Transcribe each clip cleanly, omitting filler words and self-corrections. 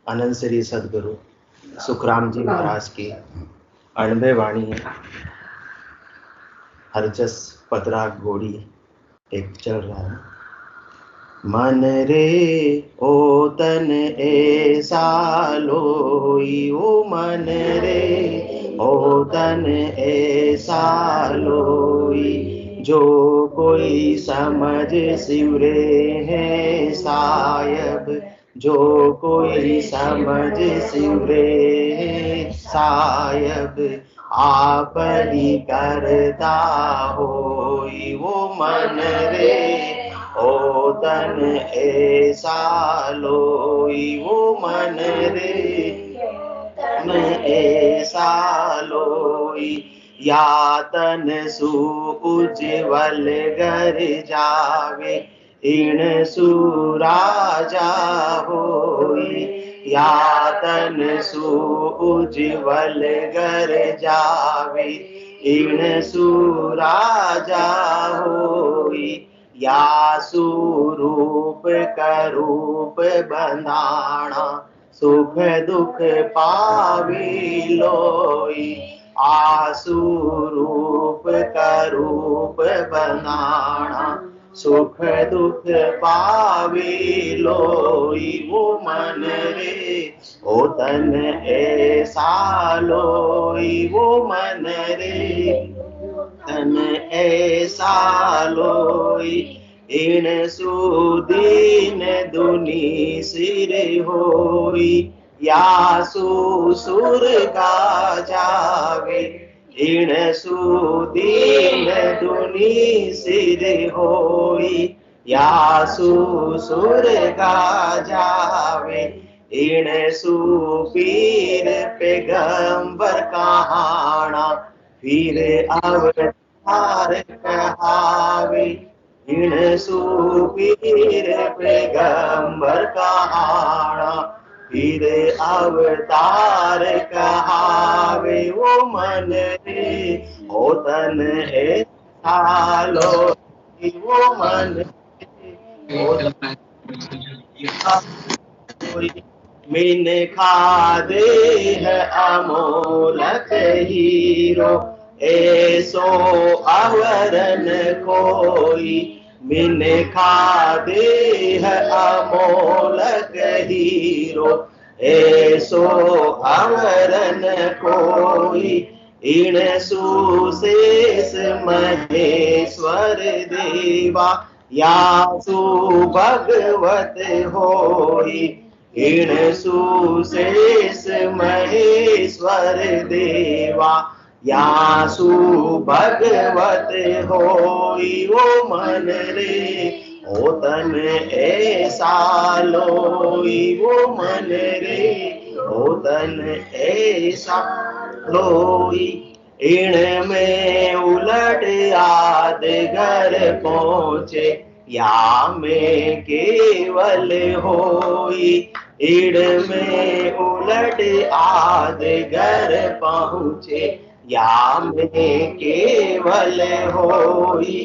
अनंत श्री सदगुरु सुखराम जी महाराज की अणबे वाणी हरजस पदरा घोड़ी एक चल रहा है। मन रे ओ तन ऐसा लोई, ओ मन रे ओ तन ऐसा लोई, जो कोई समझ सिवरे है सायब, जो कोई समझ सिवरे है सायब, आप ही करता होई। वो मन रे ओ तन ऐसा लोई, वो मन रे तन ऐसा लोई, या तन सु उज्ज्वल गर जावे, इन सुराजा होई, या तन सु उज्ज्वल गर जावे, इन सुराजा होई, या सुरूप करूप बंधाना, सुख दुख पावी लोई, आसु रूप करूप बनाना, सुख दुख पावी लोई। वो मन रे ओ तन ऐसा लोई, वो मन रे तन ऐसा लोई, इन सुदीन दुनी सिर होई, या सुर का जावे, इन सुदीन दुनी सिर होई, या सुर का जावे, इन सुपीर पैगंबर कहाना, फिर अवतार कहावे, इन सुपीर पैगंबर कहाना, फिर अवतार कहावे। वो मन रे ओ तन ऐसा लोई, वो मन रे ओ तन मिन खादे है अमोलक हीरो, ऐसो अवरन कोई, मिन खादे है अमोलक हीरो, ऐसो अवरन कोई, इन सुशेष महेश्वर देवा, या सु भगवत होई, इन सुशेष महेश्वर देवा, या सु भगवत होई। वो मन रे ओ तन ऐसा लोई, वो मन रे ओ तन ऐसा लोई, इण में उलट आद घर पहुँचे, या में केवल होई, इण में उलट आद घर पहुँचे, या में केवल होई,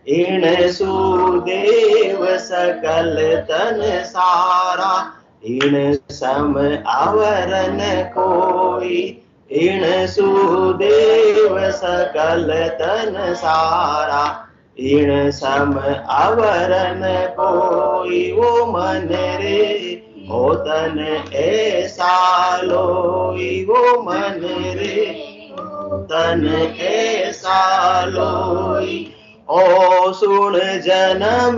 इन सुदेव सकल तन सारा, इन सम आवरन कोई, इन सुदेव सकल तन सारा, इन सम आवरन कोई। वो मन रे ओ तन ऐसा लोई, वो मन रे तन ऐसा लोई, ओ सुन जन्म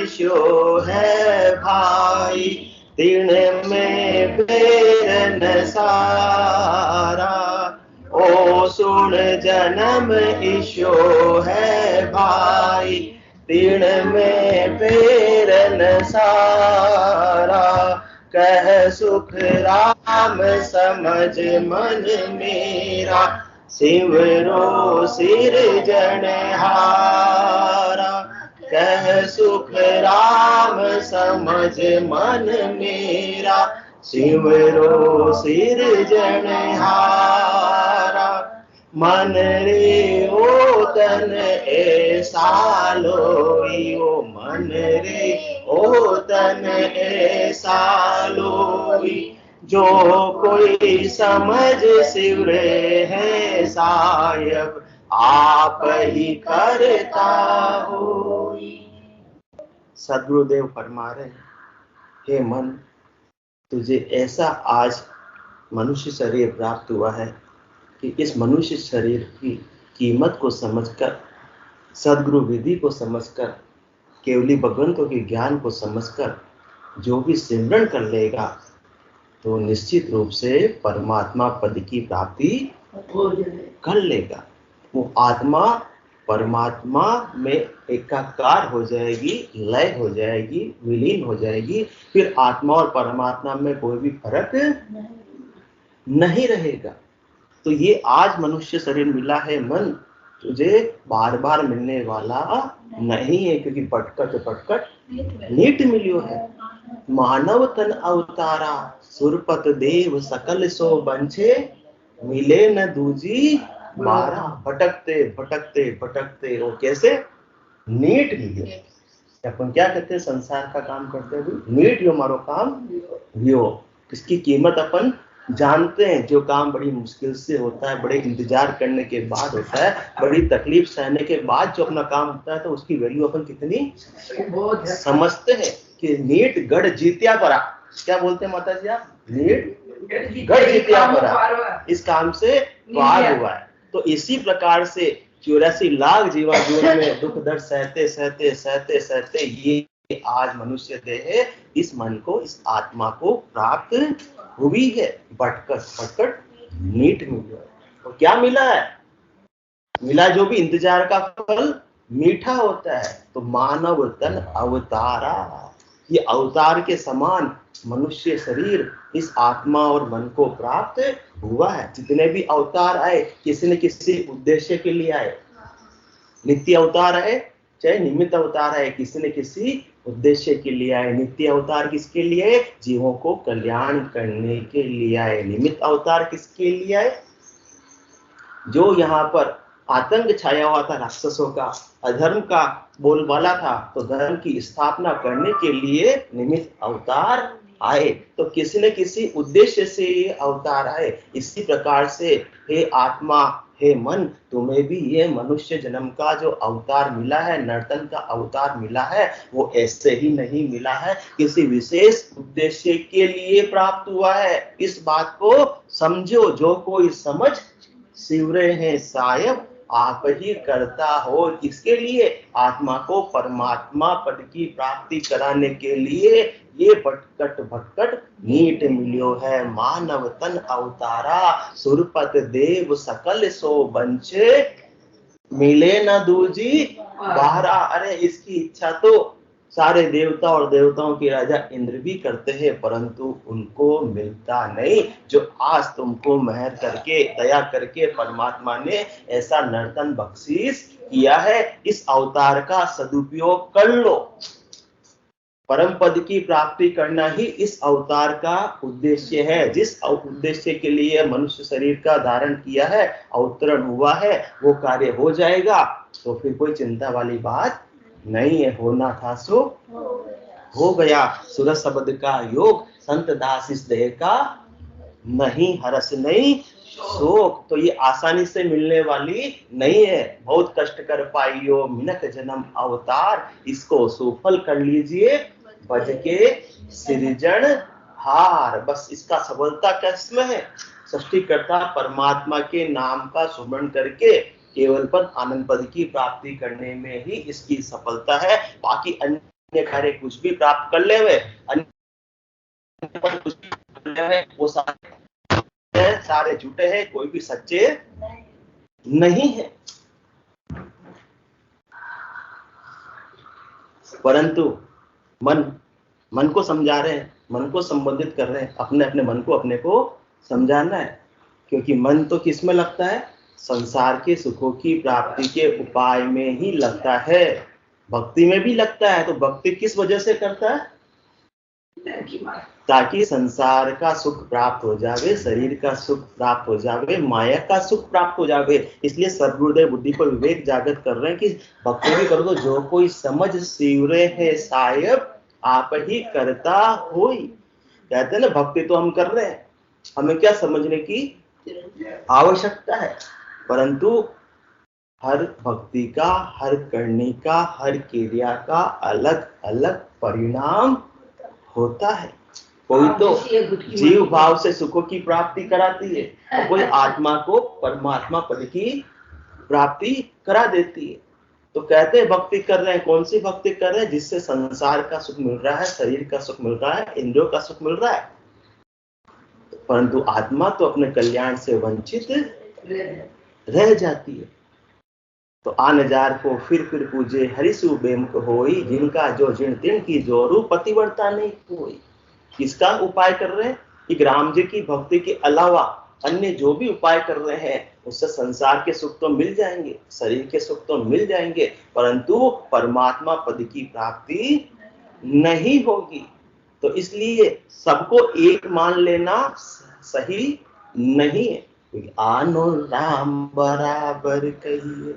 ईशो है भाई, तिण में बेरन सारा, ओ सुन जन्म ईशो है भाई, तिण में बेरन सारा, कह सुख राम समझ मन मेरा, सिमरो सिर जनहारा, कह सुख राम समझ मन मेरा, सिमरो सिर जनहारा, मन रे ओ तन ऐसा लोई, ओ मन रे ओ तन ऐसा लोई, जो कोई समझ सिवरे है सायब आप ही करता हो। सदगुरुदेव फरमा रहे, हे मन, तुझे ऐसा आज मनुष्य शरीर प्राप्त हुआ है कि इस मनुष्य शरीर की कीमत को समझकर, सदगुरु विधि को समझकर, केवली भगवंतों के ज्ञान को समझकर जो भी सिमरन कर लेगा तो निश्चित रूप से परमात्मा पद की प्राप्ति कर लेगा। वो आत्मा परमात्मा में एकाकार हो जाएगी, लय हो जाएगी, विलीन हो जाएगी। फिर आत्मा और परमात्मा में कोई भी फर्क नहीं रहेगा। तो ये आज मनुष्य शरीर मिला है मन, तुझे बार बार मिलने वाला नहीं है, क्योंकि भटकट भटकट नीट मिलियो है। मानव तन अवतारा सुरपत देव सकल सो बंछे, मिले न दूजी मारा। भटकते भटकते भटकते वो कैसे नीट मिलियो। अपन क्या कहते हैं, संसार का काम करते हुए नीट यो मारो काम लियो। इसकी कीमत अपन जानते हैं। जो काम बड़ी मुश्किल से होता है, बड़े इंतजार करने के बाद होता है, बड़ी तकलीफ सहने के बाद जो अपना काम होता है, तो उसकी वैल्यू अपन कितनी समझते हैं। कि नीट गढ़ जीतिया परा, क्या बोलते हैं माता जी आप, नीट गढ़ जीतिया परा, इस काम से पार हुआ है। तो इसी प्रकार से 84 लाख जीवा जीवन में दुख दर्द सहते सहते सहते सहते ये आज मनुष्य देह है, इस मन को, इस आत्मा को प्राप्त हुई है। भटकट भटकट नीट मिला। और क्या मिला है? मिला जो भी इंतजार का फल मीठा होता है। तो मानव तन अवतारा, ये अवतार के समान मनुष्य शरीर इस आत्मा और मन को प्राप्त हुआ है। जितने भी अवतार आए, किसी न किसी उद्देश्य के लिए आए। नित्य अवतार आए चाहे निमित्त अवतार आए, किसी न किसी उद्देश्य के लिए आए। नित्य अवतार किसके लिए? जीवों को कल्याण करने के लिए आए। निमित्त अवतार किसके लिए आए? जो यहाँ पर आतंक छाया हुआ था राक्षसों का, अधर्म का बोलबाला था, तो धर्म की स्थापना करने के लिए निमित्त अवतार आए। तो किसी न किसी उद्देश्य से ये अवतार आए। इसी प्रकार से हे आत्मा, हे मन, तुम्हें भी ये मनुष्य जन्म का जो अवतार मिला है, नर्तन का अवतार मिला है, वो ऐसे ही नहीं मिला है, किसी विशेष उद्देश्य के लिए प्राप्त हुआ है। इस बात को समझो। जो कोई समझ सिवरे हैं सायब आप ही करता हो। किसके लिए? आत्मा को परमात्मा पद की प्राप्ति कराने के लिए ये भटकट भटकट नीट मिलियो है। मानव तन अवतारा सुरपत देव सकल सो बंचे, मिले न दूजी बाहरा। अरे इसकी इच्छा तो सारे देवता और देवताओं के राजा इंद्र भी करते हैं, परंतु उनको मिलता नहीं। जो आज तुमको मेहर करके, दया करके परमात्मा ने ऐसा नर्तन बख्शीश किया है, इस अवतार का सदुपयोग कर लो। परम पद की प्राप्ति करना ही इस अवतार का उद्देश्य है। जिस उद्देश्य के लिए मनुष्य शरीर का धारण किया है, अवतरण हुआ है, वो कार्य हो जाएगा। तो फिर कोई चिंता वाली बात नहीं है। होना था सो हो गया। सूरज शब्द का योग, संत दास इस देह का नहीं, हरस नहीं शोक। तो ये आसानी से मिलने वाली नहीं है। बहुत कष्ट कर पाइयो मिनक जन्म अवतार, इसको सुफल कर लीजिए भज के सृजन हार। बस इसका सफलता किसमें है? सृष्टिकर्ता परमात्मा के नाम का सुमरण करके केवल पद आनंद पद की प्राप्ति करने में ही इसकी सफलता है। बाकी अन्य कार्य कुछ भी प्राप्त कर ले हुए, अन्य पद कुछ भी कर ले हुए, वो सारे झूठे हैं, कोई भी सच्चे नहीं है। परंतु मन को समझा रहे हैं, मन को संबोधित कर रहे हैं। अपने अपने मन को अपने को समझाना है, क्योंकि मन तो किस में लगता है? संसार के सुखों की प्राप्ति के उपाय में ही लगता है, भक्ति में भी लगता है। तो भक्ति किस वजह से करता है? ताकि संसार का सुख प्राप्त हो जावे, शरीर का सुख प्राप्त हो जावे, माया का सुख प्राप्त हो जावे। इसलिए सद्गुरुदेव बुद्धि को विवेक जागृत कर रहे हैं कि भक्ति भी करो तो जो कोई समझ सिवरे है सायब आप ही करता होई। कहते हैं ना, भक्ति तो हम कर रहे हैं, हमें क्या समझने की आवश्यकता है, परंतु हर भक्ति का, हर करने का, हर क्रिया का अलग अलग परिणाम होता है। कोई तो जीव भाव से सुखों की प्राप्ति कराती है और कोई आत्मा को परमात्मा पद की प्राप्ति करा देती है। तो कहते हैं भक्ति कर रहे हैं, कौन सी भक्ति कर रहे हैं? जिससे संसार का सुख मिल रहा है, शरीर का सुख मिल रहा है, इंद्रियों का सुख मिल रहा है, परंतु आत्मा तो अपने कल्याण से वंचित रह जाती है। तो आन जार को फिर पूजे, हरिसु बेमुख होई, जिनका जो जिन तिन की जोरू, पतिव्रता नहीं कोई। किसका उपाय कर रहे हैं? कि राम जी की भक्ति के अलावा अन्य जो भी उपाय कर रहे हैं, उससे संसार के सुख तो मिल जाएंगे, शरीर के सुख तो मिल जाएंगे, परंतु परमात्मा पद की प्राप्ति नहीं होगी। तो इसलिए सबको एक मान लेना सही नहीं है। आनो राम बराबर कहिए,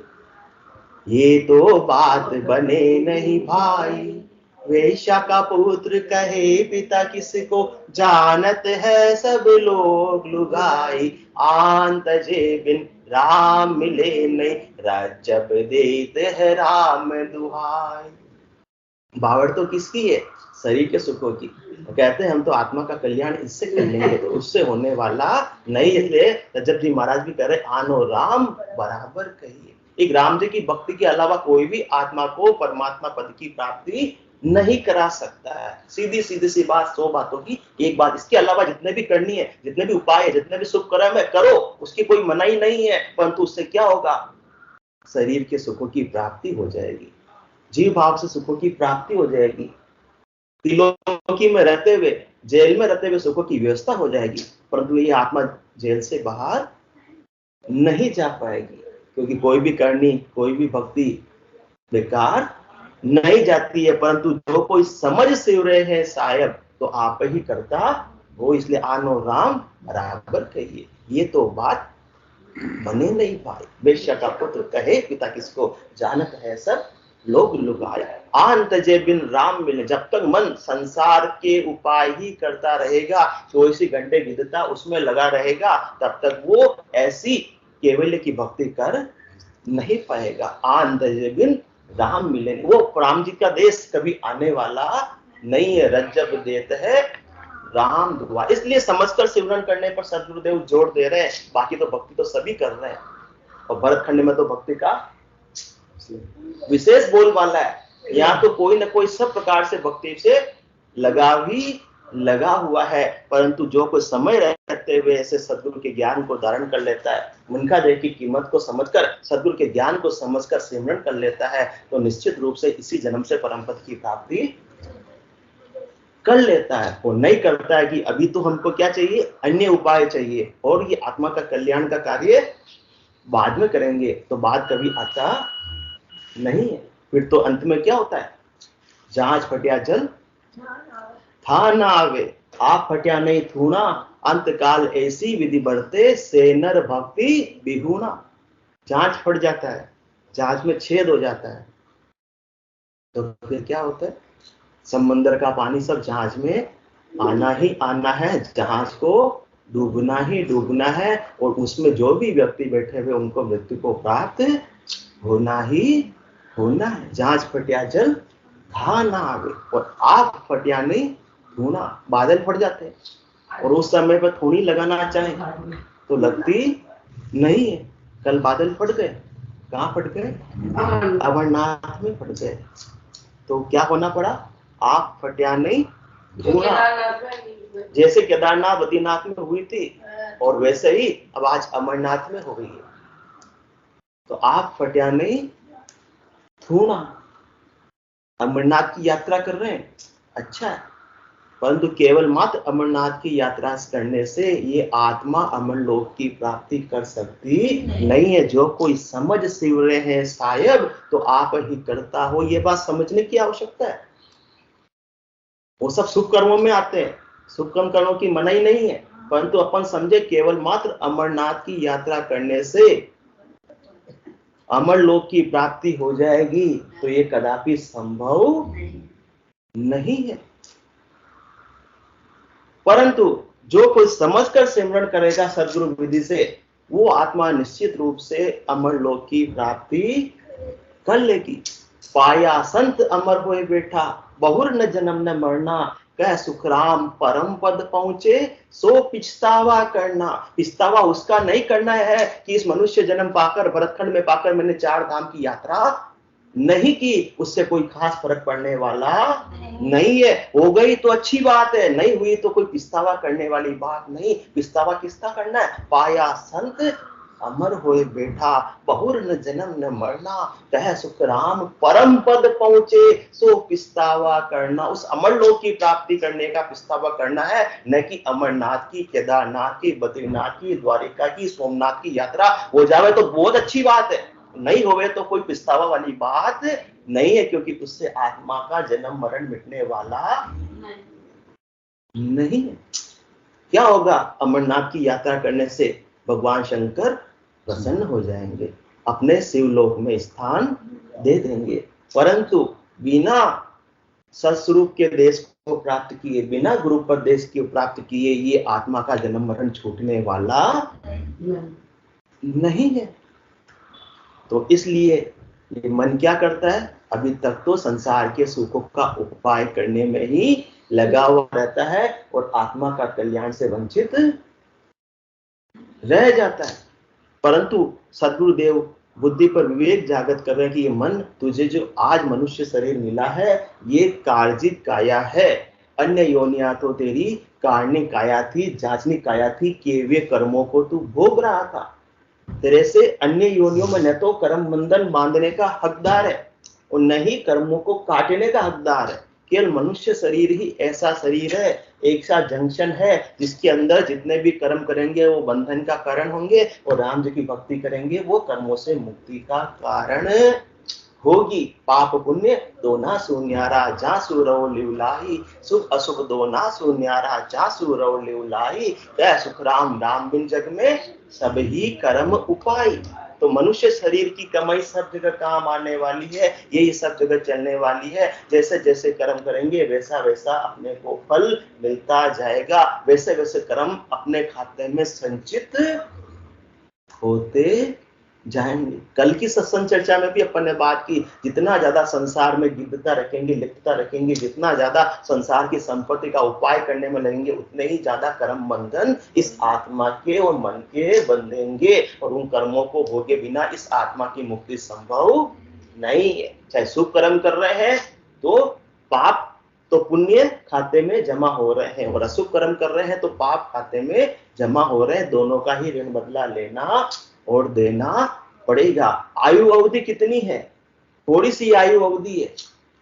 ये तो बात बने नहीं भाई। वेश्या का पुत्र कहे पिता किसको, जानत है सब लोग लुगाई। आन तजे बिन राम मिले नहीं, राजब देते है राम दुहाई। बावड़ तो किसकी है? शरीर के सुखों की। तो कहते हैं हम तो आत्मा का कल्याण इससे कर लेंगे, तो उससे होने वाला नहीं। इसलिए रज्जब जी महाराज भी कह रहे, आनो राम बराबर कहिए। एक राम जी की भक्ति के अलावा कोई भी आत्मा को परमात्मा पद की प्राप्ति नहीं करा सकता है। सीधी सी बात, 100 बातों की एक बात। इसके अलावा जितने भी करनी है, जितने भी उपाय है, जितने भी शुभ कर्म है, करो, उसकी कोई मनाही नहीं है, परंतु उससे क्या होगा? शरीर के सुखों की प्राप्ति हो जाएगी, जीव भाव से सुखों की प्राप्ति हो जाएगी, त्रिलोकी में रहते हुए, जेल में रहते हुए सुखों की व्यवस्था हो जाएगी, परंतु ये आत्मा जेल से बाहर नहीं जा पाएगी, क्योंकि कोई भी करनी, कोई भी भक्ति बेकार नहीं जाती है, परंतु जो कोई समझ से रहे हैं साहेब, तो आप ही करता हो। इसलिए आनो राम बराबर कहिए, ये तो बात बने नहीं पाए। वेश्या का पुत्र कहे पिता किसको, जानत है सब लोग लुगाए। आन तजे बिन राम मिले, जब तक मन संसार के उपाय ही करता रहेगा, 24 घंटे विदता उसमें लगा रहेगा, तब तक वो ऐसी केवल्य की भक्ति कर नहीं पाएगा। आन तजे बिन राम मिले, वो राम जी का देश कभी आने वाला नहीं है। रज्जब देते है राम दुआ। इसलिए समझकर सिमरन करने पर सदगुरुदेव जोर दे रहे हैं, बाकी तो भक्ति तो सभी कर रहे हैं, और भरत खंड में तो भक्ति का विशेष बोलबाला है। यहाँ तो कोई ना कोई सब प्रकार से भक्ति से लगा हुआ है, परंतु जो कोई समय रहते हुए ऐसे सदगुरु के ज्ञान को धारण कर लेता है, उनका देह की कीमत को समझकर, सदगुरु के ज्ञान को समझकर सिमरन कर लेता है, तो निश्चित रूप से इसी जन्म से परम पद की प्राप्ति कर लेता है। वो नहीं करता है कि अभी तो हमको क्या चाहिए, अन्य उपाय चाहिए, और ये आत्मा का कल्याण का कार्य बाद में करेंगे, तो बात कभी आता नहीं है। फिर तो अंत में क्या होता है, जांच फटिया जल था ना आवे, आप फटिया नहीं थूना, अंत काल ऐसी विधि बढ़ते, से नर भक्ति बिहुना। जांच फट जाता है, जांच में छेद हो जाता है, तो फिर क्या होता है, समंदर का पानी सब जहाज में आना ही आना है, जहाज को डूबना ही डूबना है, और उसमें जो भी व्यक्ति बैठे हुए उनको मृत्यु को प्राप्त होना ही होना है। जहाज फटिया जल था ना आवे, और आप फटिया नहीं धूना। बादल फट जाते हैं, और उस समय पर थोड़ी लगाना चाहे तो लगती नहीं है। कल बादल फट गए, कहाँ फट गए, अमरनाथ में फट गए, तो क्या होना पड़ा, आप फटिया नहीं धूना। जैसे केदारनाथ बद्रीनाथ में हुई थी, और वैसे ही अब आज अमरनाथ में हो गई है, तो आप फटिया नहीं धूना। अमरनाथ की यात्रा कर रहे हैं, अच्छा है, परंतु केवल मात्र अमरनाथ की यात्रा करने से ये आत्मा अमर लोक की प्राप्ति कर सकती नहीं है। जो कोई समझ सिव रहे हैं साहेब, तो आप ही करता हो, ये बात समझने की आवश्यकता है। वो सब शुभ कर्मों में आते हैं, शुभ कर्मों की मनाही नहीं है, परंतु अपन समझे केवल मात्र अमरनाथ की यात्रा करने से अमर लोक की प्राप्ति हो जाएगी, तो ये कदापि संभव नहीं है। परंतु जो कोई समझकर सिमरण करेगा सदगुरु विधि से, वो आत्मा निश्चित रूप से अमर लोक की प्राप्ति कर लेगी। पाया संत अमर होए बैठा, बहुर न जन्म न मरना, कह सुखराम परम पद पहुंचे, सो पिछतावा करना। पिछतावा उसका नहीं करना है कि इस मनुष्य जन्म पाकर, भरतखंड में पाकर मैंने 4 धाम की यात्रा नहीं की, उससे कोई खास फर्क पड़ने वाला नहीं है। हो गई तो अच्छी बात है, नहीं हुई तो कोई पिछतावा करने वाली बात नहीं। पिछतावा किसका करना है? पाया संत अमर होए बैठा, बहुर न जन्म न मरना, कह सुख राम परम पद पहुंचे, सो पिछतावा करना। उस अमर लोक की प्राप्ति करने का पिछतावा करना है, न कि अमरनाथ की, केदारनाथ की, बद्रीनाथ की, द्वारिका की, सोमनाथ की यात्रा हो जावे तो बहुत अच्छी बात है, नहीं होवे तो कोई पिछतावा वाली बात नहीं है, क्योंकि उससे आत्मा का जन्म मरण मिटने वाला नहीं है। क्या होगा? अमरनाथ की यात्रा करने से भगवान शंकर प्रसन्न हो जाएंगे, अपने शिवलोक में स्थान दे देंगे। परंतु बिना सत्स्वरूप के देश को प्राप्त किए, बिना गुरुपदेश को प्राप्त किए, ये आत्मा का जन्म मरण छूटने वाला नहीं है। तो इसलिए ये मन क्या करता है? अभी तक तो संसार के सुखों का उपाय करने में ही लगा हुआ रहता है और आत्मा का कल्याण से वंचित रह जाता है। परंतु सद्गुरुदेव बुद्धि पर विवेक जागृत कर रहे हैं कि ये मन, तुझे जो आज मनुष्य शरीर मिला है, ये कार्जित काया है। अन्य योनिया तो तेरी कारणी काया थी, जांचनी काया थी, किए हुए कर्मों को तू भोग रहा था। तेरे से अन्य योनियों में न तो कर्म बंधन बांधने का हकदार है और न ही कर्मों को काटने का हकदार है। केवल मनुष्य शरीर ही ऐसा शरीर है, एक सा जंक्शन है, जिसके अंदर जितने भी कर्म करेंगे वो बंधन का कारण होंगे, और राम जी की भक्ति करेंगे वो कर्मों से मुक्ति का कारण होगी। पाप पुण्य दोना सुन्यारा, जा सुरव लिवलाही, शुभ अशुभ दोना सुन्यारा, जा सुरव लिवलाही, कह सुख राम राम बिन जग में सब ही कर्म उपाय। तो मनुष्य शरीर की कमाई सब जगह काम आने वाली है, यही सब जगह चलने वाली है। जैसे जैसे कर्म करेंगे वैसा वैसा अपने को फल मिलता जाएगा, वैसे वैसे कर्म अपने खाते में संचित होते जाएंगे। कल की सत्संग चर्चा में भी अपन ने बात की, जितना ज्यादा संसार में गिद्धता रखेंगे, लिप्तता रखेंगे, जितना ज्यादा संसार की संपत्ति का उपाय करने में लगेंगे, उतने ही ज्यादा कर्म बंधन इस आत्मा के और मन के बंधेंगे, और उन कर्मों को भोगे बिना इस आत्मा की मुक्ति संभव नहीं है। चाहे शुभ कर्म कर रहे हैं तो पाप तो पुण्य खाते में जमा हो रहे हैं, और अशुभ कर्म कर रहे हैं तो पाप खाते में जमा हो रहे हैं। दोनों का ही ऋण बदला लेना और देना पड़ेगा। आयु अवधि कितनी है? थोड़ी सी आयु अवधि है,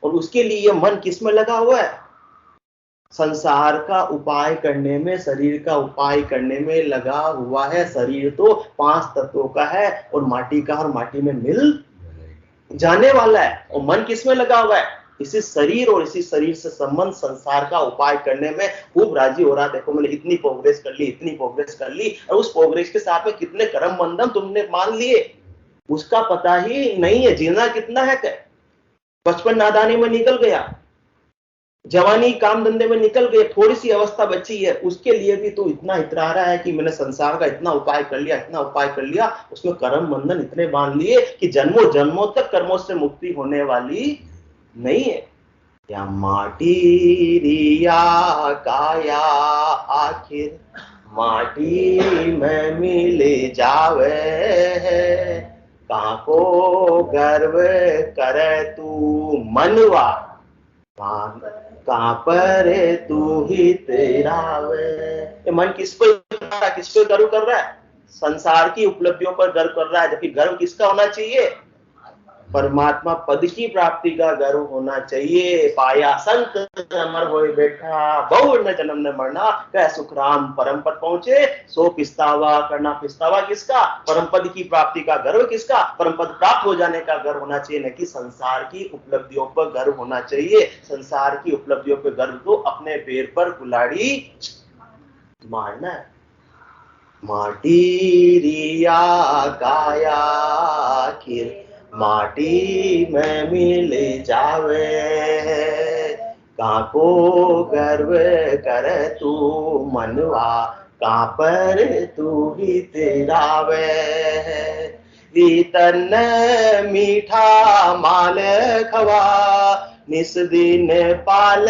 और उसके लिए मन किस में लगा हुआ है? संसार का उपाय करने में, शरीर का उपाय करने में लगा हुआ है। शरीर तो 5 तत्वों का है और माटी का, और माटी में मिल जाने वाला है। और मन किस में लगा हुआ है? इसी शरीर और इसी शरीर से संबंध संसार का उपाय करने में खूब राजी हो रहा। देखो मैंने इतनी प्रोग्रेस कर ली, इतनी प्रोग्रेस कर ली, और उस प्रोग्रेस के साथ में कितने कर्म बंधन तुमने मान लिए उसका पता ही नहीं है। जीना कितना है? बचपन नादानी में निकल गया, जवानी काम धंधे में निकल गए, थोड़ी सी अवस्था बची है, उसके लिए भी तो इतना इतरा रहा है कि मैंने संसार का इतना उपाय कर लिया, इतना उपाय कर लिया, उसमें कर्म बंधन इतने बांध लिए कि जन्मों जन्मों तक कर्मों से मुक्ति होने वाली नहीं है। या माटी रिया काया आखिर माटी में मिले जावे, काको गर्व करे तू मनवा, कहां पर तू ही तेरा वे। ये मन किस पे गर्व कर रहा है? संसार की उपलब्धियों पर गर्व कर रहा है, जबकि गर्व किसका होना चाहिए? परमात्मा पद की प्राप्ति का गर्व होना चाहिए। पाया संत अमर होए बैठा, बहु न जन्म न मरना, कह सुख राम परम पद पहुंचे, सो पिछतावा करना। पिछतावा किसका? परम पद की प्राप्ति का गर्व किसका? परम पद प्राप्त हो जाने का गर्व होना चाहिए, न कि संसार की उपलब्धियों पर गर्व होना चाहिए। संसार की उपलब्धियों पर गर्व तो अपने पैर पर कुल्हाड़ी मारना है। माटी रिया काया आखिर माटी में मिल जावे, काको गर्व कर तू मनवा, कहाँ पर तू ही तेरा वे। तन मीठा माल खवा, निस दिन पाल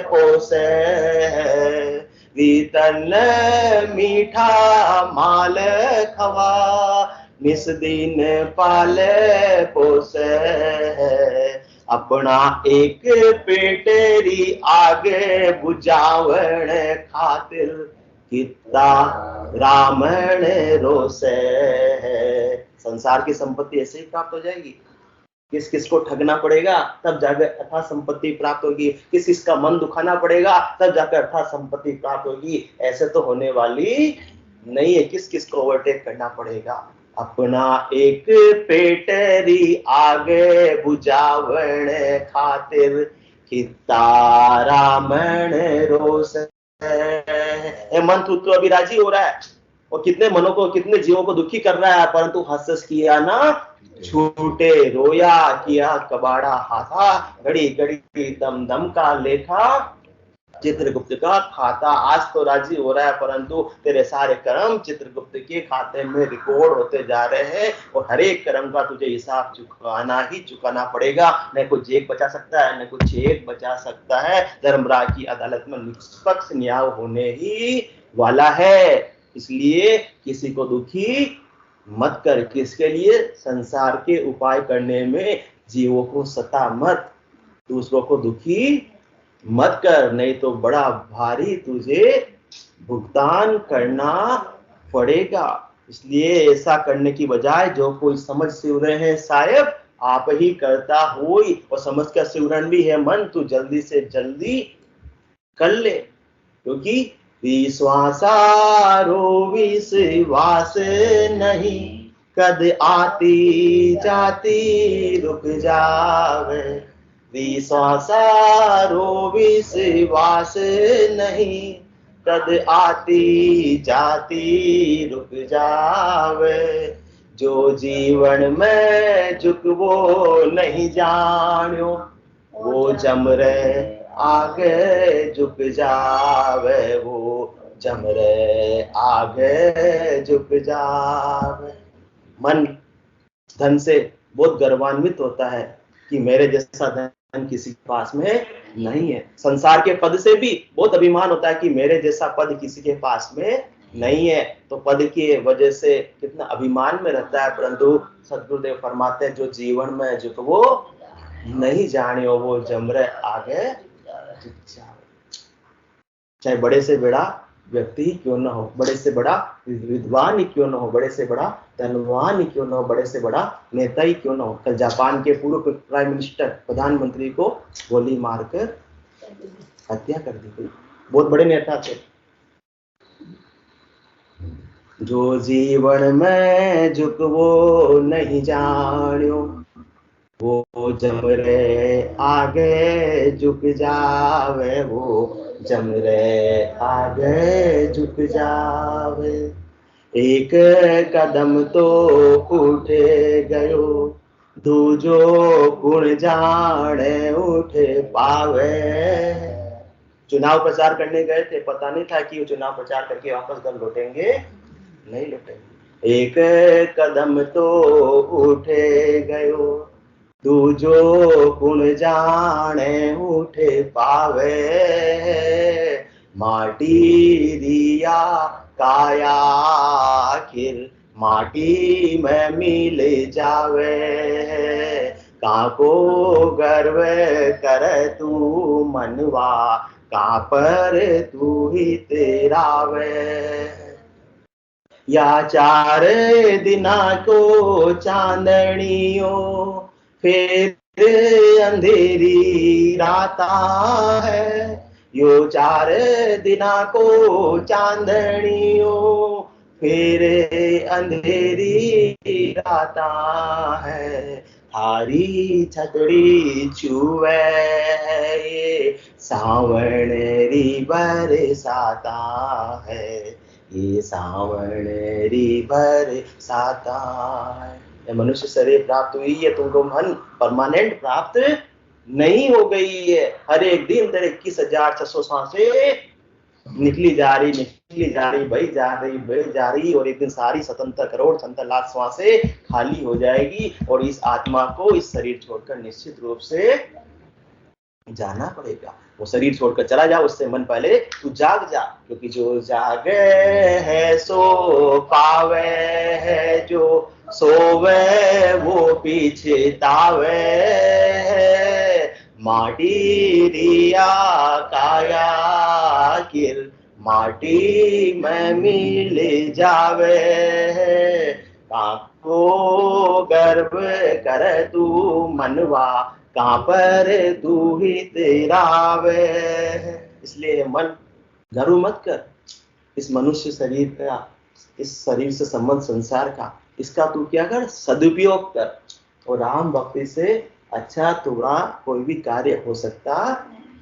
पोसे। तन मीठा माल खवा, निस दिन पाल पोसे। अपना एक पेटेरी आगे बुझावण खातिर, कितना रामण रोसे। संसार की संपत्ति ऐसे ही प्राप्त हो जाएगी। किस किस को ठगना पड़ेगा तब जाकर अर्थात संपत्ति प्राप्त होगी, किस किस का मन दुखाना पड़ेगा तब जाकर अर्थात संपत्ति प्राप्त होगी। ऐसे तो होने वाली नहीं है। किस किस को ओवरटेक करना पड़ेगा। अपना एक पेटरी आगे बुझावण खातिर, कितना रामण रोस। मन तू अभी राजी हो रहा है और कितने मनों को, कितने जीवों को दुखी कर रहा है, परंतु हंस किया ना छूटे, रोया किया कबाड़ा हाथा, घड़ी घड़ी दम दम का लेखा चित्रगुप्त का खाता। आज तो राजी हो रहा है परंतु तेरे सारे कर्म चित्रगुप्त के खाते में रिकॉर्ड होते जा रहे हैं और हर एक कर्म का तुझे हिसाब चुकाना ही चुकाना पड़ेगा। न कुछ एक बचा सकता है, न कुछ एक बचा सकता है। धर्मराज की अदालत में निष्पक्ष न्याय होने ही वाला है। इसलिए किसी को दुखी मत कर। किसके लिए? संसार के उपाय करने में जीवों को सता मत, दूसरों को दुखी मत कर, नहीं तो बड़ा भारी तुझे भुगतान करना पड़ेगा। इसलिए ऐसा करने की बजाय जो कोई समझ सिमरन है साहेब आप ही करता होई, और समझ का सिमरन भी है मन, तू जल्दी से जल्दी कर ले। क्योंकि विश्वासारो विश्वास नहीं, कद आती जाती रुक जावे। विश्वासारो विश्वास नहीं, कद आती जाती रुक जावे। जो जीवन में झुकवो नहीं जान्यो, वो जमरे आगे झुक जावे। वो जमरे आगे झुक जावे। मन धन से बहुत गर्वान्वित होता है कि मेरे जैसा धन किसी के पास में नहीं है। संसार के पद से भी बहुत अभिमान होता है कि मेरे जैसा पद किसी के पास में नहीं है। तो पद की वजह से कितना अभिमान में रहता है, परंतु सदगुरुदेव फरमाते हैं जो जीवन में जो वो नहीं जानियो, वो जमरे आगे झुक जावे। चाहे बड़े से बड़ा व्यक्ति ही क्यों ना हो, बड़े से बड़ा विद्वान ही क्यों ना हो, बड़े से बड़ा धनवान ही क्यों ना हो, बड़े से बड़ा नेता ही क्यों ना हो। कल जापान के पूर्व प्राइम मिनिस्टर, प्रधानमंत्री को गोली मारकर हत्या कर दी गई। बहुत बड़े नेता थे। जो जीवन में झुकवो नहीं जानियो, वो जमरे आगे झुक जावे। वो जमरे आगे झुक जावे। एक कदम तो उठे गयो, दूजो गुण जाने उठे पावे। चुनाव प्रचार करने गए थे, पता नहीं था कि वो चुनाव प्रचार करके वापस घर लौटेंगे नहीं लौटेंगे। एक कदम तो उठे गयो, दूजो गुण जाने उठे पावे। माटी रिया काया आखिर माटी में मिल जावे। काको गर्व कर तू मनवा, कहाँ पर तू ही तेरा वे। या चार दिना को चांदनियो, फिर अंधेरी राता है। यो चार दिना को चांदनियो, फिर अंधेरी राता है। थारी छतड़ी छुए ये सावण री बरसाता है। ये सावण री बरसाता है। मनुष्य शरीर प्राप्त हुई है, तुमको मन परमानेंट प्राप्त नहीं हो गई है। हर एक दिन तेरे 21,600 सांसें निकली जा रही, बही जा रही, और एक दिन सारी 77 करोड़ 77 लाख सांसें खाली हो जाएगी, और इस आत्मा को इस शरीर छोड़कर निश्चित रूप से जाना पड़ेगा। वो शरीर छोड़कर चला जा, उससे मन पहले तू जाग जा, क्योंकि जो जागे है सो पावे है, जो सोवे वो पीछतावे है। माटी दिया काया किर माटी में मिल जावे है। काको गर्व कर तू मनवा, कहां पर तू ही तेरा वे। इसलिए मन गर्व मत कर, इस मनुष्य शरीर का, इस शरीर से संबंध संसार का, इसका तू क्या कर, सदुपयोग कर। और राम भक्ति से अच्छा तुरा कोई भी कार्य हो सकता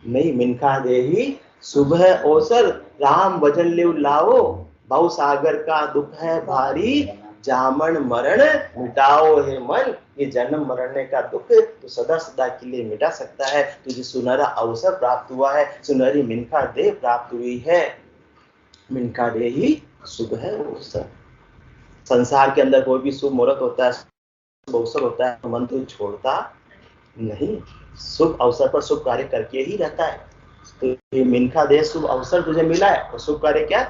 नहीं। मिनखा देही सुबह अवसर, राम भजन ले लाओ, भव सागर का दुख है भारी, जामन मरण मिटाओ है मन। ये जन्म मरने का दुख तो सदा सदा के लिए मिटा सकता है। तुझे सुनहरा अवसर प्राप्त हुआ है, सुनहरी मिनखा देह प्राप्त हुई है। मिनखा दे ही शुभ है अवसर। संसार के अंदर कोई भी शुभ मुहूर्त होता है, शुभ अवसर होता है, तो मन तो छोड़ता नहीं, शुभ अवसर पर शुभ कार्य करके ही रहता है। तो ये मिनखा दे शुभ अवसर तुझे मिला है, और शुभ कार्य क्या,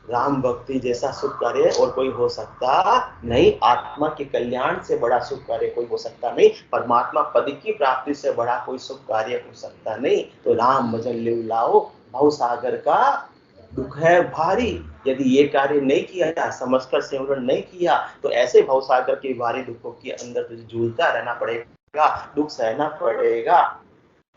राम भक्ति जैसा शुभ कार्य और कोई हो सकता नहीं। आत्मा के कल्याण से बड़ा शुभ कार्य कोई हो सकता नहीं। परमात्मा पद की प्राप्ति से बड़ा कोई शुभ कार्य हो सकता नहीं। तो राम भजन ले लाओ, भव सागर का दुख है भारी। यदि ये कार्य नहीं किया, समझकर सिमरन नहीं किया, तो ऐसे भव सागर के भारी दुखों के अंदर तुझे जूझता रहना पड़ेगा, दुख सहना पड़ेगा।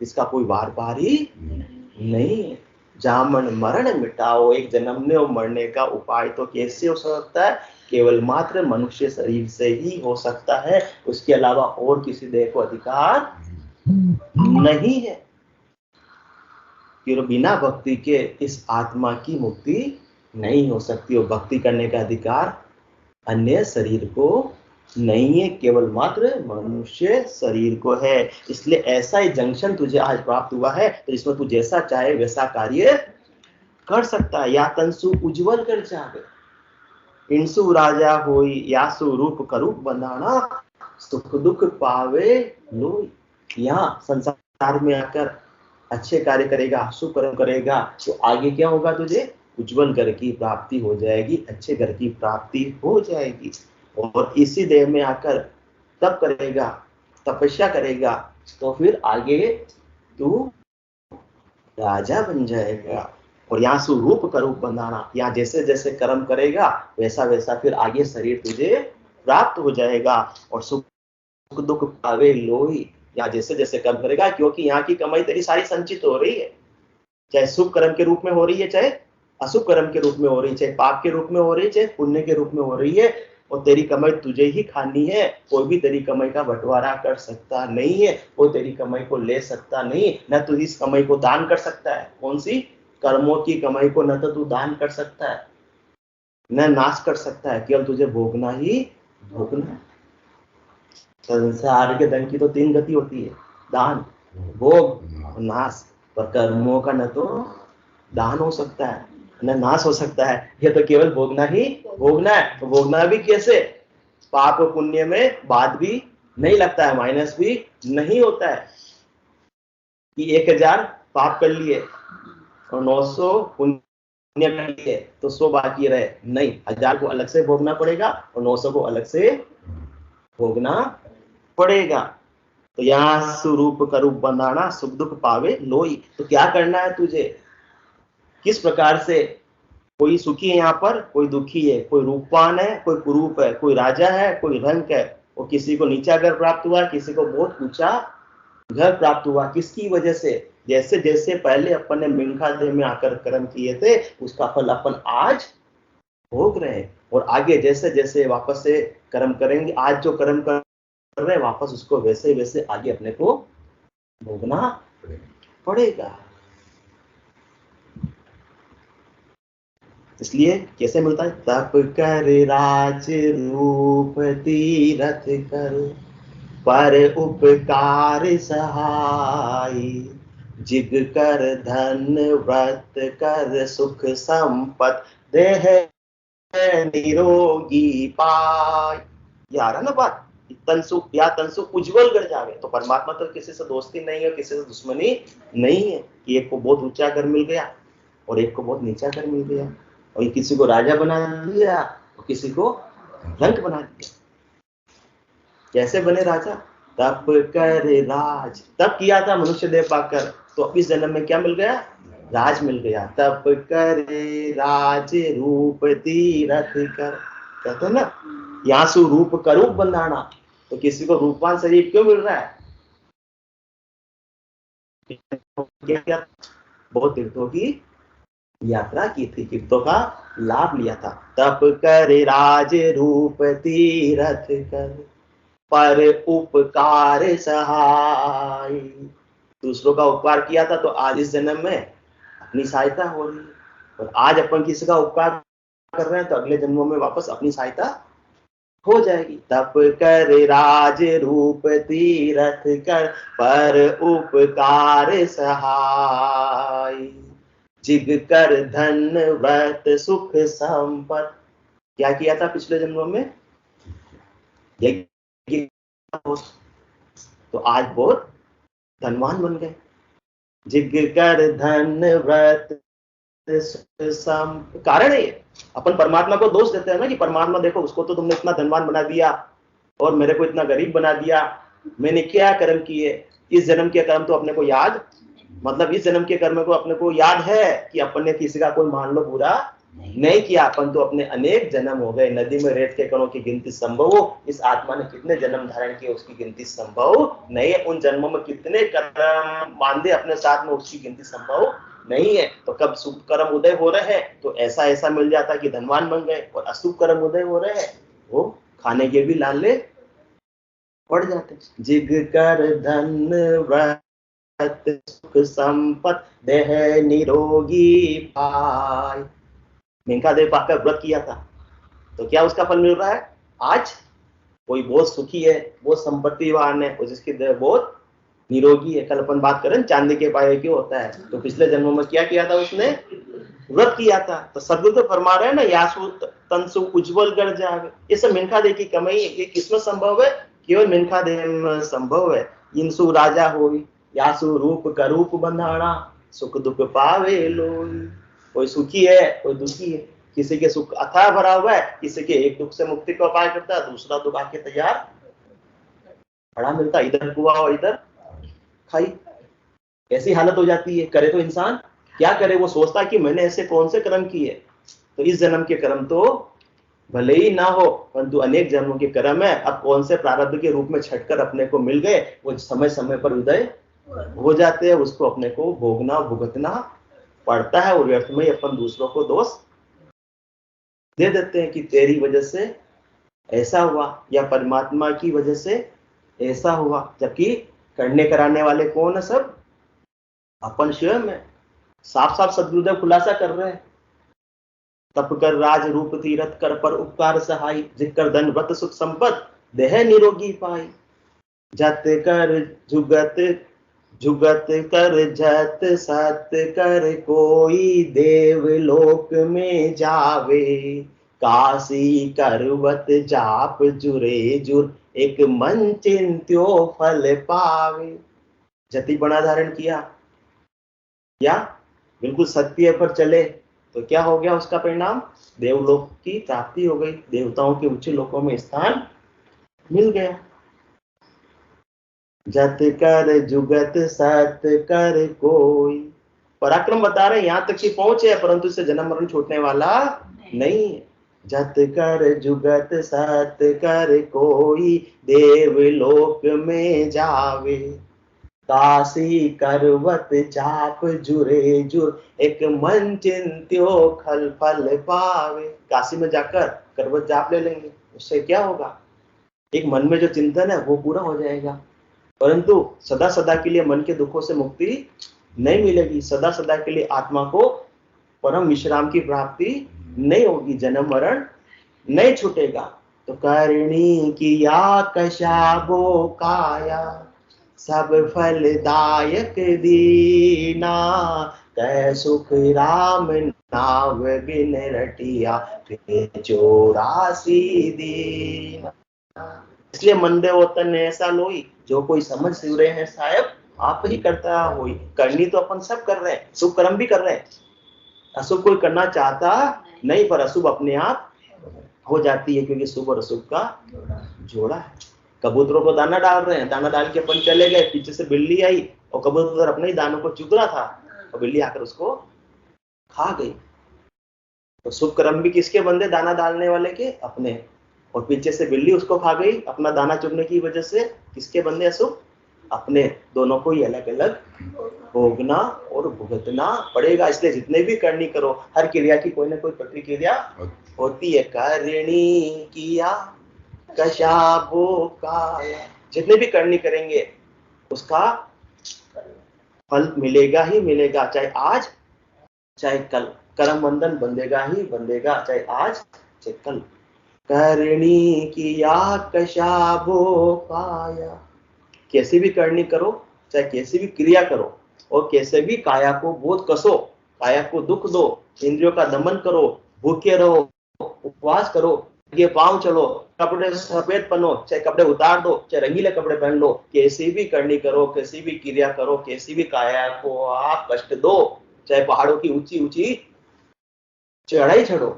इसका कोई वार पार ही नहीं। जामन मरण मिटाओ, एक जन्मने और मरने का उपाय तो कैसे हो सकता है, केवल मात्र मनुष्य शरीर से ही हो सकता है। उसके अलावा और किसी देह को अधिकार नहीं है। बिना भक्ति के इस आत्मा की मुक्ति नहीं हो सकती। और भक्ति करने का अधिकार अन्य शरीर को नहीं है, केवल मात्र मनुष्य शरीर को है। इसलिए ऐसा ही जंक्शन तुझे आज प्राप्त हुआ है, तो इसमें तू जैसा चाहे वैसा कार्य कर सकता है। या तंसु उज्जवल कर जावे, इंसु राजा होई, यासु रूप करूप बंधाना, सुख दुख पावे लोई। यहाँ संसार में आकर अच्छे कार्य करेगा, शुभ कर्म करेगा, तो आगे क्या होगा, तुझे उज्जवल घर की प्राप्ति हो जाएगी, अच्छे घर की प्राप्ति हो जाएगी। और इसी देह में आकर तप करेगा, तपस्या करेगा, तो फिर आगे तू राजा बन जाएगा। और यहाँ स्वरूप का रूप बनाना, यहाँ जैसे जैसे कर्म करेगा वैसा वैसा फिर आगे शरीर तुझे प्राप्त हो जाएगा। और सुख दुख पावे लोही, यहाँ जैसे जैसे कर्म करेगा, क्योंकि यहाँ की कमाई तेरी सारी संचित हो रही है, चाहे शुभ कर्म के रूप में हो रही है, चाहे अशुभ कर्म के रूप में हो रही है, चाहे पाप के रूप में हो रही है, चाहे पुण्य के रूप में हो रही है। और तेरी कमाई तुझे ही खानी है, कोई भी तेरी कमाई का बंटवारा कर सकता नहीं है, कोई तेरी कमाई को ले सकता नहीं। न तू इस कमाई को दान कर सकता है, कौन सी कर्मों की कमाई को न तो तू दान कर सकता है, न नाश कर सकता है, केवल तुझे भोगना ही भोगना है। संसार के धन की तो 3 गति होती है, दान, भोग, नाश। पर कर्मों का न तो दान हो सकता है न नाश हो सकता है, ये तो केवल भोगना ही भोगना है। तो भोगना भी कैसे, पाप और पुण्य में बाद भी नहीं लगता है, माइनस भी नहीं होता है कि 1000 पाप कर लिए और 900 पुण्य कर लिए तो 100 बाकी रहे, नहीं, 1000 को अलग से भोगना पड़ेगा और 900 को अलग से भोगना पड़ेगा। तो यहाँ स्वरूप का रूप बनाना, सुख दुख पावे लोई। तो क्या करना है तुझे, किस प्रकार से, कोई सुखी है यहाँ पर, कोई दुखी है, कोई रूपवान है, कोई कुरूप है, कोई राजा है, कोई रंक है, और किसी को नीचा घर प्राप्त हुआ, किसी को बहुत ऊंचा घर प्राप्त हुआ। किसकी वजह से, जैसे जैसे पहले अपन ने मिनखा देह में आकर कर्म किए थे, उसका फल अपन आज भोग रहे हैं। और आगे जैसे जैसे वापस से कर्म करेंगे, आज जो कर्म कर रहे हैं वापस उसको वैसे वैसे आगे अपने को भोगना पड़ेगा। इसलिए कैसे मिलता है, तप कर राज रूप तीरथ कर, पर उपकार सहाय, जिग कर धन व्रत कर सुख संपत, देह निरोगी पाय। ये आ रहा ना बात, तनसु या तनसु उज्जवल कर जावे। तो परमात्मा तो किसी से दोस्ती नहीं है, किसी से दुश्मनी नहीं है कि एक को बहुत ऊंचा घर मिल गया और एक को बहुत नीचा घर मिल गया, और किसी को राजा बना दिया और किसी को रंक बना दिया। कैसे बने राजा? तप कर राज, तप किया था मनुष्य देह पाकर, तो इस जन्म में क्या मिल गया? राज मिल गया। तप करे राज रूप तीरथ कर, कहते हैं ना, यहाँ से रूप करूप बंधाना। तो किसी को रूपवान शरीर क्यों मिल रहा है? क्या बहुत तीर्थों की यात्रा की थी, तीर्थों का लाभ लिया था। तप कर राज रूप तीरथ कर, पर उपकार सहाय, दूसरों का उपकार किया था, तो आज इस जन्म में अपनी सहायता हो रही है। और आज अपन किसी का उपकार कर रहे हैं तो अगले जन्मों में वापस अपनी सहायता हो जाएगी। तप कर राज रूप तीरथ कर, पर उपकार सहाय, जिग कर धन व्रत सुख संपत। क्या किया था पिछले जन्मों में? तो आज बहुत धनवान बन गए। जिग कर धन व्रत कारण है। अपन परमात्मा को दोष देते हैं ना कि परमात्मा देखो, उसको तो तुमने इतना धनवान बना दिया और मेरे को इतना गरीब बना दिया, मैंने क्या कर्म किए? इस जन्म के कर्म तो अपने को याद, मतलब इस जन्म के कर्म को अपने को याद है कि अपन ने किसी का कोई मान लो बुरा नहीं किया। अपन तो अपने अनेक जन्म हो गए, नदी में रेत के कणों की गिनती संभव हो, इस आत्मा ने कितने जन्म धारण किए उसकी गिनती संभव नहीं है। उन जन्मों में कितने कर्म बांधे अपने साथ में उसकी गिनती संभव नहीं है। तो कब शुभ कर्म उदय हो रहे हैं तो ऐसा ऐसा मिल जाता कि धनवान बन गए, और अशुभ कर्म उदय हो रहे हैं वो खाने के भी लाले पड़ जाते। जिग कर धन व्रत सुख संपत, देह निरोगी पाय। मेनका देव पाकर व्रत किया था तो क्या उसका फल मिल रहा है? आज कोई बहुत सुखी है, बहुत संपत्तिवान है और जिसकी देह बहुत निरोगी है। कल अपन बात करें चांदी के पाए क्यों होता है, तो पिछले जन्मों में क्या किया था उसने? व्रत किया था। तो सदगुरु तो फरमा रहे हैं ना, यासु तनसु उज्जवल कर जावे। ये सब मिनखा देव की कमाई है। ये किसमें संभव है? केवल मिनखा देव में संभव है। इंसु राजा होई, यासु रूप करूप बंधाना, सुख दुख पावे लोई। कोई सुखी है कोई दुखी है, किसी के सुख अथाह भरा हुआ है, किसी के एक दुख से मुक्ति का उपाय करता है, दूसरा दुख आके तैयार खड़ा मिलता, इधर कुआ और इधर खाई। ऐसी हालत हो जाती है। करे तो इंसान क्या करे? वो सोचता है कि मैंने ऐसे कौन से कर्म किए। तो इस जन्म के कर्म तो भले ही ना हो, परंतु अनेक जन्मों के कर्म है। अब कौन से प्रारब्ध के रूप में छटकर अपने को मिल गए, वो समय समय पर उदय हो जाते हैं, उसको अपने को भोगना भुगतना पड़ता है। और व्यर्थ में अपन दूसरों को दोष दे देते हैं कि तेरी वजह से ऐसा हुआ या परमात्मा की वजह से ऐसा हुआ, जबकि करने कराने वाले कौन है? सब अपन स्वयं है। साफ साफ सदगुरुदेव खुलासा कर रहे हैं। तप कर राज रूप तीरथ कर, पर उपकार सहाय, जिग कर धन व्रत सुख संपत, देह निरोगी पाई। जत कर जुगत जुगत कर जत सत कर, कोई देव लोक में जावे, काशी करवत जाप जुरे जुर, एक मन चिंत्यो फल पावे। जति बना धारण किया या बिल्कुल सत्य पर चले तो क्या हो गया? उसका परिणाम देवलोक की प्राप्ति हो गई, देवताओं के उच्च लोकों में स्थान मिल गया। जत कर जुगत सत कर कोई, पराक्रम बता रहे यहां तक की पहुंच है, परंतु इससे जन्म मरण छूटने वाला नहीं है। जत कर जुगत सत कर कोई, देवलोक में जावे, काशी करवत जाप जुरे जुर, एक मन चिंत्यो खल फल पावे। काशी में जाकर करवत जाप ले लेंगे, उससे क्या होगा? एक मन में जो चिंतन है वो पूरा हो जाएगा, परंतु सदा सदा के लिए मन के दुखों से मुक्ति नहीं मिलेगी। सदा सदा के लिए आत्मा को परम विश्राम की प्राप्ति नहीं होगी, जन्म मरण नहीं छूटेगा। तो करणी किया कशाबो काया, सब फलदायक दीना, कै सुख राम नाव बिन रटिया, फिर 84 दीना। इसलिए मंदे होतन ने ऐसा लोई, जो कोई समझ सिवरे हैं साहेब आप ही करता होई। करनी तो अपन सब कर रहे हैं, शुभ कर्म भी कर रहे हैं, अशुभ कोई करना चाहता नहीं, पर अशुभ अपने आप हो जाती है, क्योंकि शुभ और अशुभ का जोड़ा है। कबूतरों को दाना डाल रहे हैं, दाना डाल के अपन चले गए, पीछे से बिल्ली आई और कबूतर अपने ही दानों को चुग रहा था और बिल्ली आकर उसको खा गई। तो शुभ कर्म भी किसके बंदे? दाना डालने वाले के अपने, और पीछे से बिल्ली उसको खा गई अपना दाना चुगने की वजह से, किसके बंदे अशुभ? अपने। दोनों को ही अलग अलग भोगना और भुगतना पड़ेगा। इसलिए जितने भी करनी करो, हर क्रिया की कोई ना कोई प्रतिक्रिया होती है। करणी किया कशाबो काया, जितने भी करनी करेंगे उसका फल मिलेगा ही मिलेगा, चाहे आज चाहे कल। कर्म बंधन बंधेगा ही बंधेगा, चाहे आज चाहे कल। करणी किया कशाबो काया, कैसी भी करनी करो, चाहे कैसी भी क्रिया करो, और कैसे भी काया को बोध कसो, काया को दुख दो, इंद्रियों का दमन करो, भूखे रहो, उपवास करो, ये पांव चलो, कपड़े सफेद पहनो, चाहे कपड़े उतार दो, चाहे रंगीले कपड़े पहन लो, कैसी भी करनी करो, कैसी भी क्रिया करो, कैसी भी काया को आप कष्ट दो, चाहे पहाड़ों की ऊंची ऊंची चढ़ाई चढ़ो,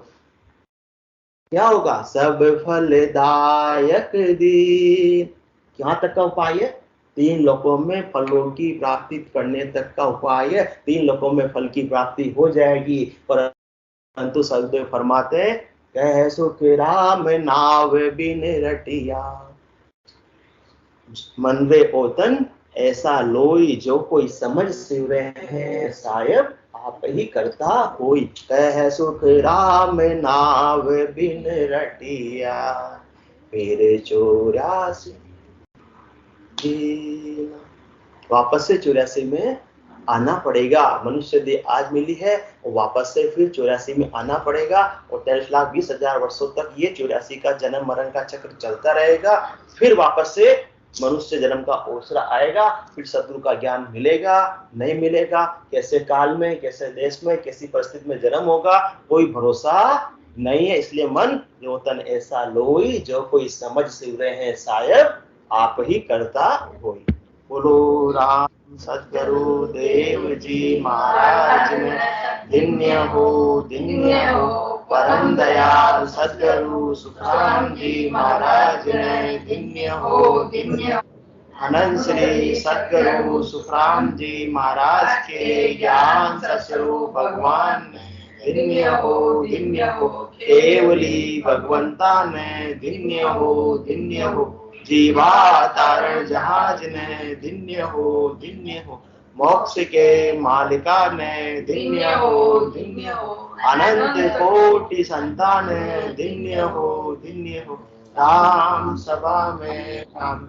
क्या होगा? सब फलदायक दीन। यहाँ तक का उपाय है, 3 लोकों में फलों की प्राप्ति करने तक का उपाय है। 3 लोकों में फल की प्राप्ति हो जाएगी, परंतु सदगुरु फरमाते कह सुख राम नाव बिन रटिया, मन रे ओतन ऐसा लोई, जो कोई समझ सिवरे हैं साहेब आप ही करता होई। कह सुख राम नाव बिन रटिया, फिर 84 दीना। वापस से 84 में आना पड़ेगा। मनुष्य देह आज मिली है और वापस से फिर 84 में आना पड़ेगा, और 23,20,000 वर्षों तक ये 84 का जन्म मरण का चक्र चलता रहेगा। फिर वापस से मनुष्य जन्म का ओसरा आएगा, फिर सद्गुरु का ज्ञान मिलेगा नहीं मिलेगा, कैसे काल में, कैसे देश में, कैसी परिस्थिति में जन्म होगा, कोई भरोसा नहीं है। इसलिए मन जो तन ऐसा लोई, जो कोई समझ सिवरे हैं साहेब आप ही करता होई। बोलो राम सद्गुरु देव जी महाराज ने धन्य हो परम दयाल सद्गुरु सुखराम जी महाराज ने धन्य हो। अनंत श्री सद्गुरु सुखराम जी महाराज के ज्ञान सस्वरूप भगवान ने धन्य हो। केवली भगवंता ने धन्य हो। जीवा तारण जहाज ने धन्य हो। मोक्ष के मालिका ने धन्य हो। अनंत कोटि संतान धन्य हो। राम सभा में राम